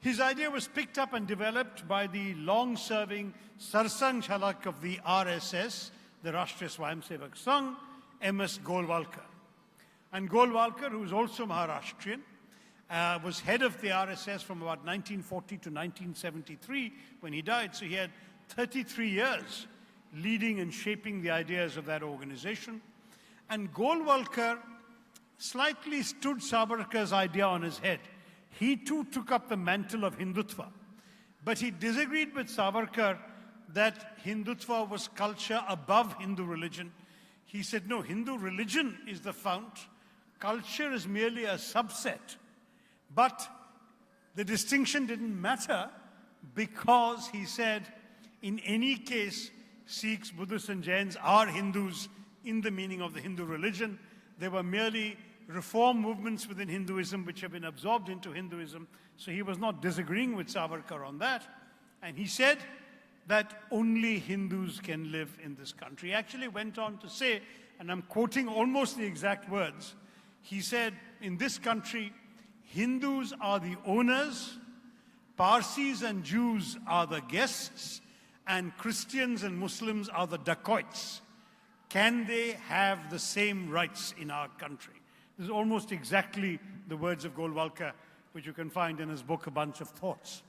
His idea was picked up and developed by the long-serving Sarsang Jhalak of the RSS, the Rashtriya Swayamsevak Sangh, M.S. Golwalkar. And Golwalkar, who was also Maharashtrian, was head of the RSS from about 1940 to 1973 when he died. So he had 33 years leading and shaping the ideas of that organization. And Golwalkar slightly stood Savarkar's idea on his head. He too took up the mantle of Hindutva. But he disagreed with Savarkar that Hindutva was culture above Hindu religion. He said, no, Hindu religion is the fount. Culture is merely a subset. But the distinction didn't matter because, he said, in any case, Sikhs, Buddhists and Jains are Hindus in the meaning of the Hindu religion. They were merely reform movements within Hinduism which have been absorbed into Hinduism. So he was not disagreeing with Savarkar on that. And he said that only Hindus can live in this country. He actually went on to say, and I'm quoting almost the exact words, he said, in this country, Hindus are the owners, Parsis and Jews are the guests, and Christians and Muslims are the dacoits. Can they have the same rights in our country? This is almost exactly the words of Golwalkar, which you can find in his book, A Bunch of Thoughts.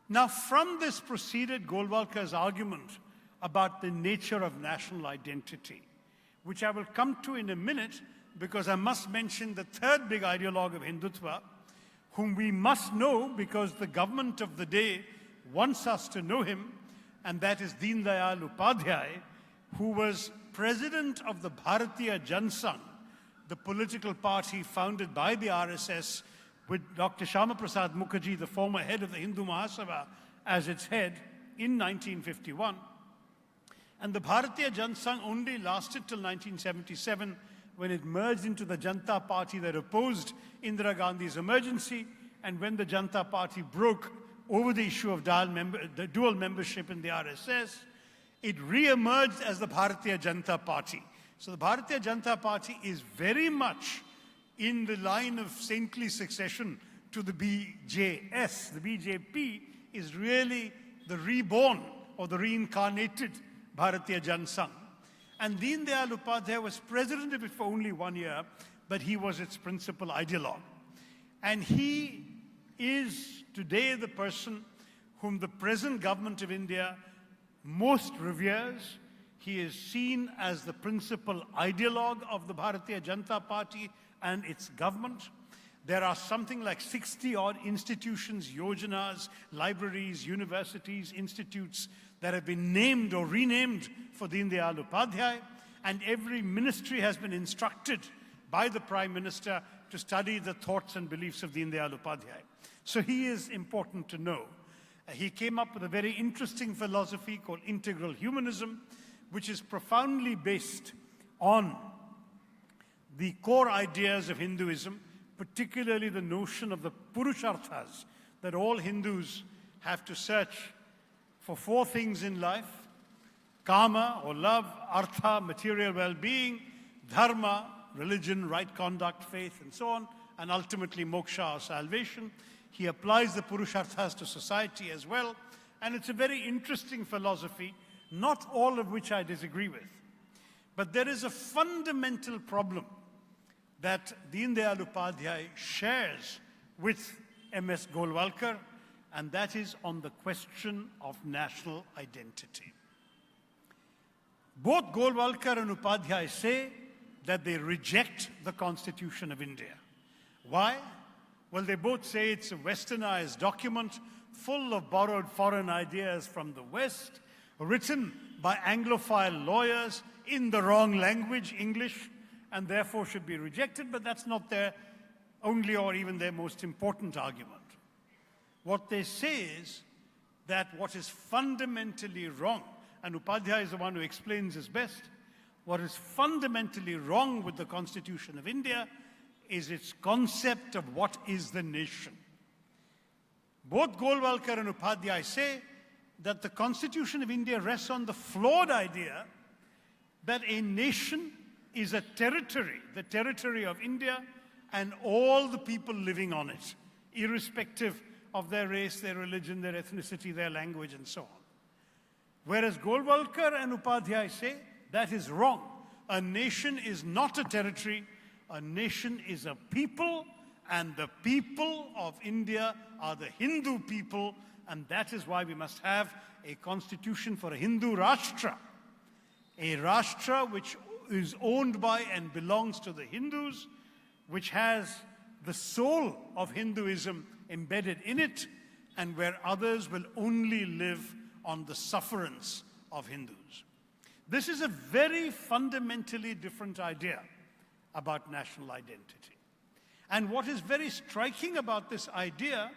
Now, from this proceeded Golwalkar's argument about the nature of national identity, which I will come to in a minute, because I must mention the third big ideologue of Hindutva, whom we must know because the government of the day wants us to know him, and that is Deen Dayal Upadhyay, who was president of the Bharatiya Jansangh, the political party founded by the RSS, with Dr. Shyama Prasad Mukherjee, the former head of the Hindu Mahasabha, as its head in 1951. And the Bharatiya Jansangh only lasted till 1977, when it merged into the Janata Party that opposed Indira Gandhi's emergency, and when the Janata Party broke over the issue of the dual membership in the RSS, it re-emerged as the Bharatiya Janata Party. So the Bharatiya Janata Party is very much in the line of saintly succession to the BJS. The BJP is really the reborn or the reincarnated Bharatiya Jansangh. And Deen Dayal Upadhyay was president of it for only 1 year, but he was its principal ideologue. And he is today the person whom the present government of India most reveres. He is seen as the principal ideologue of the Bharatiya Janata Party and its government. There are something like 60-odd institutions, yojanas, libraries, universities, institutes that have been named or renamed for Deen Dayal Upadhyay, and every ministry has been instructed by the Prime Minister to study the thoughts and beliefs of Deen Dayal Upadhyay. So he is important to know. He came up with a very interesting philosophy called integral humanism, which is profoundly based on the core ideas of Hinduism, particularly the notion of the Purusharthas, that all Hindus have to search for 4 things in life: Kama or love, Artha, material well-being, Dharma, religion, right conduct, faith, and so on, and ultimately Moksha or salvation. He applies the Purusharthas to society as well, and it's a very interesting philosophy, not all of which I disagree with. But there is a fundamental problem that Deen Dayal Upadhyay shares with M.S. Golwalkar, and that is on the question of national identity. Both Golwalkar and Upadhyay say that they reject the Constitution of India. Why? Well, they both say it's a westernized document full of borrowed foreign ideas from the West, written by Anglophile lawyers in the wrong language, English, and therefore should be rejected, but that's not their only or even their most important argument. What they say is that what is fundamentally wrong, and Upadhyay is the one who explains this best, what is fundamentally wrong with the Constitution of India is its concept of what is the nation. Both Golwalkar and Upadhyay say that the Constitution of India rests on the flawed idea that a nation is a territory, the territory of India, and all the people living on it, irrespective of their race, their religion, their ethnicity, their language, and so on. Whereas Golwalkar and Upadhyay say that is wrong. A nation is not a territory. A nation is a people, and the people of India are the Hindu people, and that is why we must have a constitution for a Hindu Rashtra. A Rashtra which is owned by and belongs to the Hindus, which has the soul of Hinduism embedded in it, and where others will only live on the sufferance of Hindus. This is a very fundamentally different idea about national identity. And what is very striking about this idea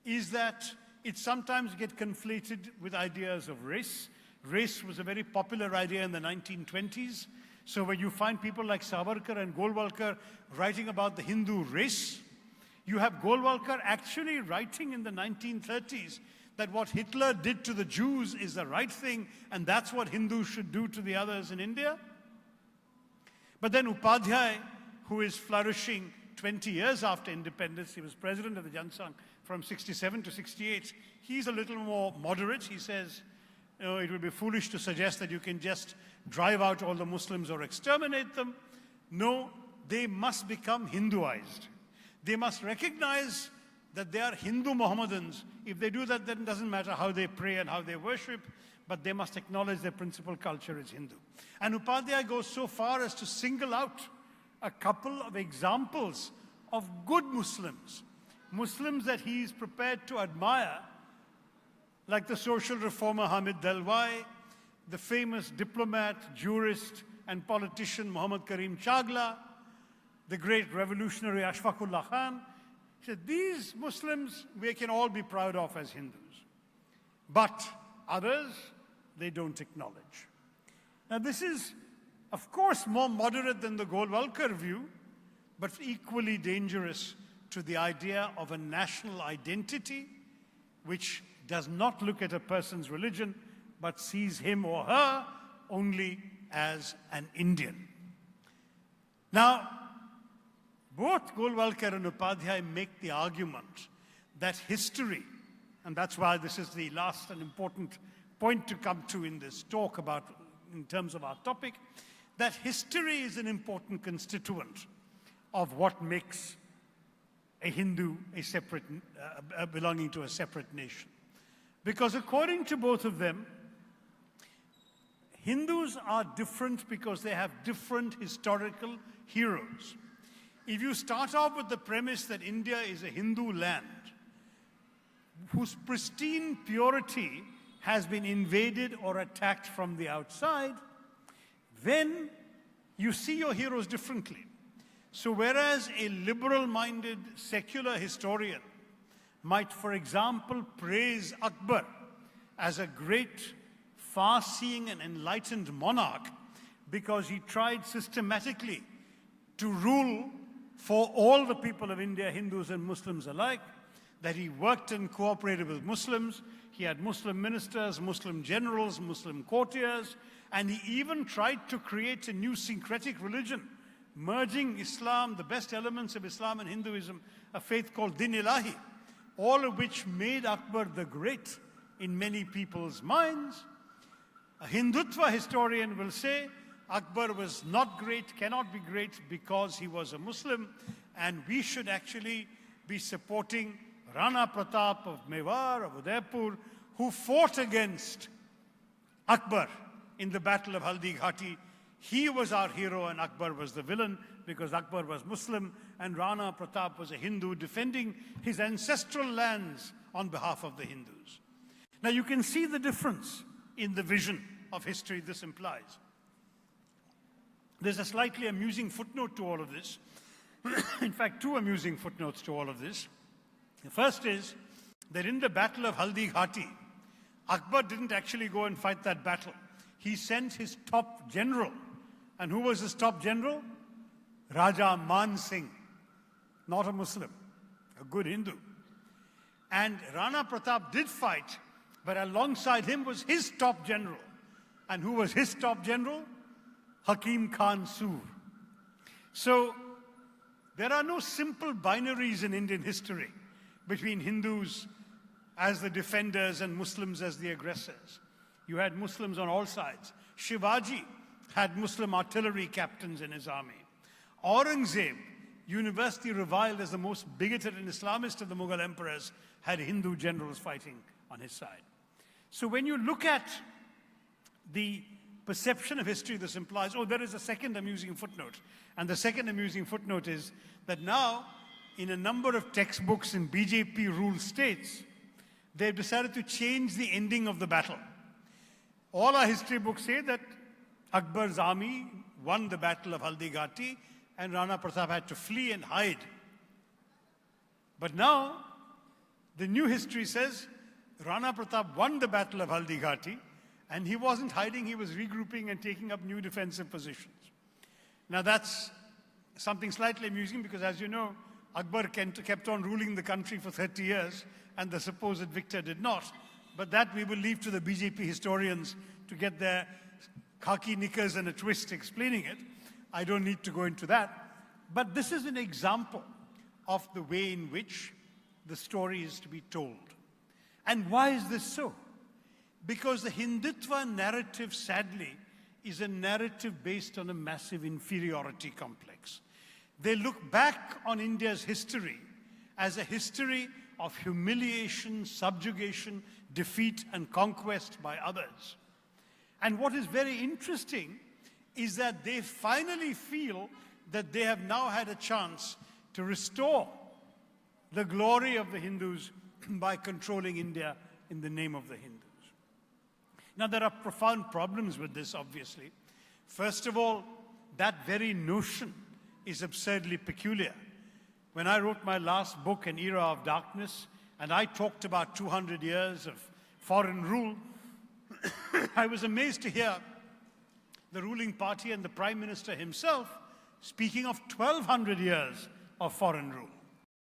is that it sometimes gets conflated with ideas of race. Race was a very popular idea in the 1920s. So when you find people like Savarkar and Golwalkar writing about the Hindu race, you have Golwalkar actually writing in the 1930s that what Hitler did to the Jews is the right thing, and that's what Hindus should do to the others in India. But then Upadhyay, who is flourishing 20 years after independence, he was president of the Jansangh from 67 to 68, he's a little more moderate. He says, it would be foolish to suggest that you can just drive out all the Muslims or exterminate them. No, they must become Hinduized. They must recognize that they are Hindu Mohammedans. If they do that, then it doesn't matter how they pray and how they worship, but they must acknowledge their principal culture is Hindu. And Upadhyay goes so far as to single out a couple of examples of good Muslims, Muslims that he is prepared to admire, like the social reformer Hamid Dalwai, the famous diplomat, jurist, and politician Muhammad Karim Chagla, the great revolutionary Ashfaqullah Khan. He said, these Muslims we can all be proud of as Hindus. But others, they don't acknowledge. Now this is, of course, more moderate than the Golwalkar view, but equally dangerous to the idea of a national identity which does not look at a person's religion, but sees him or her only as an Indian. Now, both Golwalkar and Upadhyay make the argument that history, and that's why this is the last and important point to come to in this talk about, in terms of our topic, that history is an important constituent of what makes a Hindu a separate, belonging to a separate nation. Because according to both of them, Hindus are different because they have different historical heroes. If you start off with the premise that India is a Hindu land whose pristine purity has been invaded or attacked from the outside, then you see your heroes differently. So whereas a liberal-minded secular historian might, for example, praise Akbar as a great, far-seeing and enlightened monarch because he tried systematically to rule for all the people of India, Hindus and Muslims alike, that he worked and cooperated with Muslims, he had Muslim ministers, Muslim generals, Muslim courtiers, and he even tried to create a new syncretic religion, merging Islam, the best elements of Islam and Hinduism, a faith called Din Ilahi, all of which made Akbar the Great in many people's minds. A Hindutva historian will say Akbar was not great, cannot be great because he was a Muslim, and we should actually be supporting Rana Pratap of Mewar, of Udaipur, who fought against Akbar in the Battle of Haldi Ghati. He was our hero and Akbar was the villain because Akbar was Muslim and Rana Pratap was a Hindu defending his ancestral lands on behalf of the Hindus. Now you can see the difference in the vision of history this implies. There's a slightly amusing footnote to all of this. In fact, two amusing footnotes to all of this. The first is that in the Battle of Haldi Ghati, Akbar didn't actually go and fight that battle. He sent his top general. And who was his top general? Raja Man Singh, not a Muslim, a good Hindu. And Rana Pratap did fight, but alongside him was his top general. And who was his top general? Hakim Khan Sur. So there are no simple binaries in Indian history. between Hindus as the defenders and Muslims as the aggressors. You had Muslims on all sides. Shivaji had Muslim artillery captains in his army. Aurangzeb, universally reviled as the most bigoted and Islamist of the Mughal emperors, had Hindu generals fighting on his side. So when you look at the perception of history, this implies, oh, there is a second amusing footnote. And the second amusing footnote is that now, in a number of textbooks in BJP-ruled states, they've decided to change the ending of the battle. All our history books say that Akbar's army won the battle of Haldighati and Rana Pratap had to flee and hide. But now, the new history says Rana Pratap won the battle of Haldighati and he wasn't hiding, he was regrouping and taking up new defensive positions. Now that's something slightly amusing because, as you know, Akbar kept on ruling the country for 30 years and the supposed victor did not. But that we will leave to the BJP historians to get their khaki knickers and a twist explaining it. I don't need to go into that. But this is an example of the way in which the story is to be told. And why is this so? Because the Hindutva narrative, sadly, is a narrative based on a massive inferiority complex. They look back on India's history as a history of humiliation, subjugation, defeat, and conquest by others. And what is very interesting is that they finally feel that they have now had a chance to restore the glory of the Hindus by controlling India in the name of the Hindus. Now, there are profound problems with this, obviously. First of all, that very notion is absurdly peculiar. When I wrote my last book, An Era of Darkness, and I talked about 200 years of foreign rule, I was amazed to hear the ruling party and the Prime Minister himself speaking of 1,200 years of foreign rule.